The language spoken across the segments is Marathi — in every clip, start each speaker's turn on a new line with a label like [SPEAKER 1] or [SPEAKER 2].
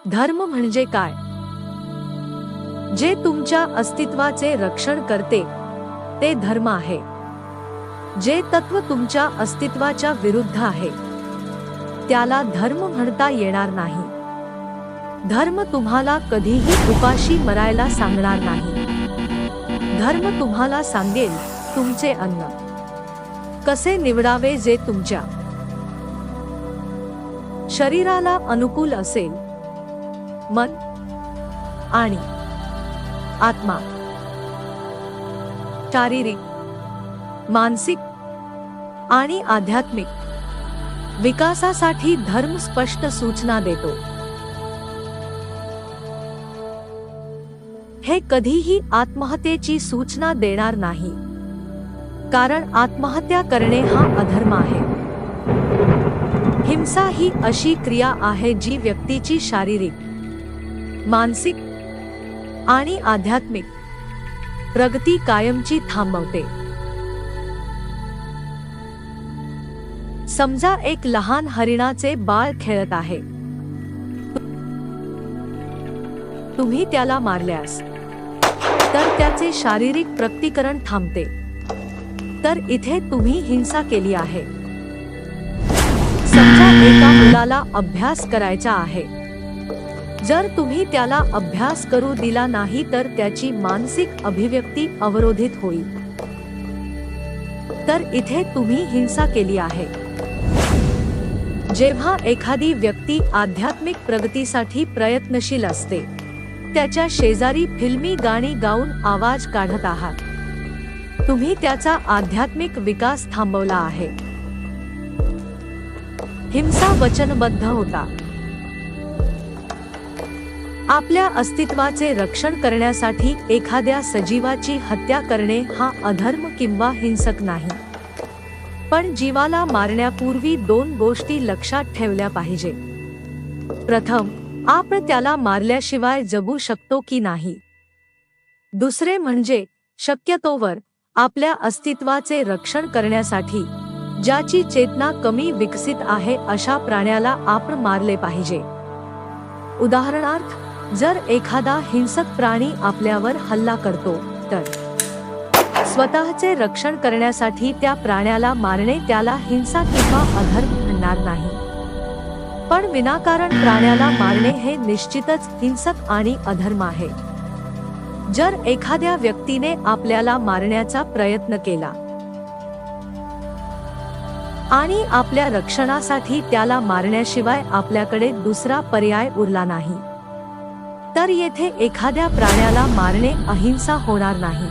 [SPEAKER 1] धर्म म्हणजे काय? जे तुमच्या अस्तित्वाचे रक्षण करते ते धर्म आहे. जे तत्व तुमच्या अस्तित्वाच्या विरुद्ध आहे त्याला धर्म म्हणता येणार नाही. धर्म तुम्हाला कधीही उपाशी मरायला सांगणार नाही. धर्म तुम्हाला सांगेल तुमचे अन्न कसे निवडावे जे तुमच्या शरीराला अनुकूल असेल. मन आणि आत्मा, शारीरिक, मानसिक आणि आध्यात्मिक विकासासाठी धर्म स्पष्ट सूचना देतो. हे कधीही आत्महत्येची सूचना देणार नाही, कारण आत्महत्या करणे हा अधर्म आहे. हिंसा ही अशी क्रिया आहे जी व्यक्तीची शारीरिक, मानसिक आणि आध्यात्मिक प्रगती कायमची थांबवते. समजा एक लहान हरिणाचे बाळ खेळत आहे. तुम्ही त्याला मारल्यास तर त्याचे शारीरिक प्रगतीकरण थांबते. तर इथे तुम्ही हिंसा केली आहे. समजा एका मुलाला अभ्यास करायचा आहे. जर तुम्ही त्याला अभ्यास करू दिला नाही तर त्याची मानसिक अभिव्यक्ती अवरोधित होईल. तर इथे तुम्ही हिंसा केली आहे. जेव्हा एखादी व्यक्ती आध्यात्मिक प्रगतीसाठी प्रयत्नशील असते, त्याच्या शेजारी फिल्मी गाणी गाऊन आवाज काढत आहात, तुम्ही त्याचा आध्यात्मिक विकास थांबवला आहे. हिंसा वचनबद्ध होता. आपल्या अस्तित्वाचे रक्षण करण्यासाठी एखाद्या सजीवाची हत्या करणे हा अधर्म किंवा हिंसक नाही. पण जीवाला मारण्यापूर्वी दोन गोष्टी लक्षात ठेवल्या पाहिजे. प्रथम, आपण त्याला मारल्याशिवाय जगू शकतो की नाही. दुसरे म्हणजे शक्यतोवर आपल्या अस्तित्वाचे रक्षण करण्यासाठी ज्याची चेतना कमी विकसित आहे अशा प्राण्याला आपण मारले पाहिजे. उदाहरणार्थ, जर एखादा हिंसक प्राणी आपल्यावर हल्ला करतो तर स्वतःचे रक्षण करण्यासाठी त्या प्राण्याला मारणे त्याला हिंसा किंवा अधर्म म्हणणार नाही. पण विनाकारण प्राण्याला मारणे हे निश्चितच हिंसक आणि अधर्म आहे. जर एखाद्या व्यक्तीने आपल्याला मारण्याचा प्रयत्न केला आणि आपल्या रक्षणासाठी त्याला मारण्याशिवाय आपल्याकडे दुसरा पर्याय उरला नाही, तर येथे एखाद्या प्राण्याला मारणे अहिंसा होणार नाही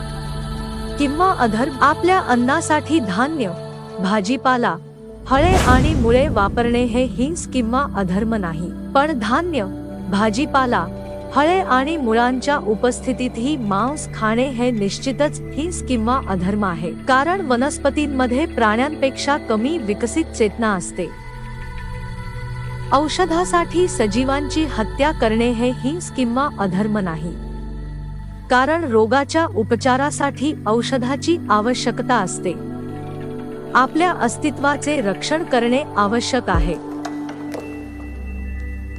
[SPEAKER 1] किंवा अधर्म. आपल्या अन्नासाठी धान्य, भाजीपाला, फळे आणि मुळे वापरणे हे हिंस किंवा अधर्म नाही. पण धान्य, भाजीपाला, फळे आणि मुळांच्या उपस्थितीतही मांस खाणे हे निश्चितच हिंस किंवा अधर्म आहे, कारण वनस्पतींमध्ये प्राण्यांपेक्षा कमी विकसित चेतना असते. औषधासाठी सजीवांची हत्या करणे हे हिंस किंवा अधर्म नाही, कारण रोगाच्या उपचारासाठी औषधाची आवश्यकता असते. आपल्या अस्तित्वाचे रक्षण करणे आवश्यक आहे.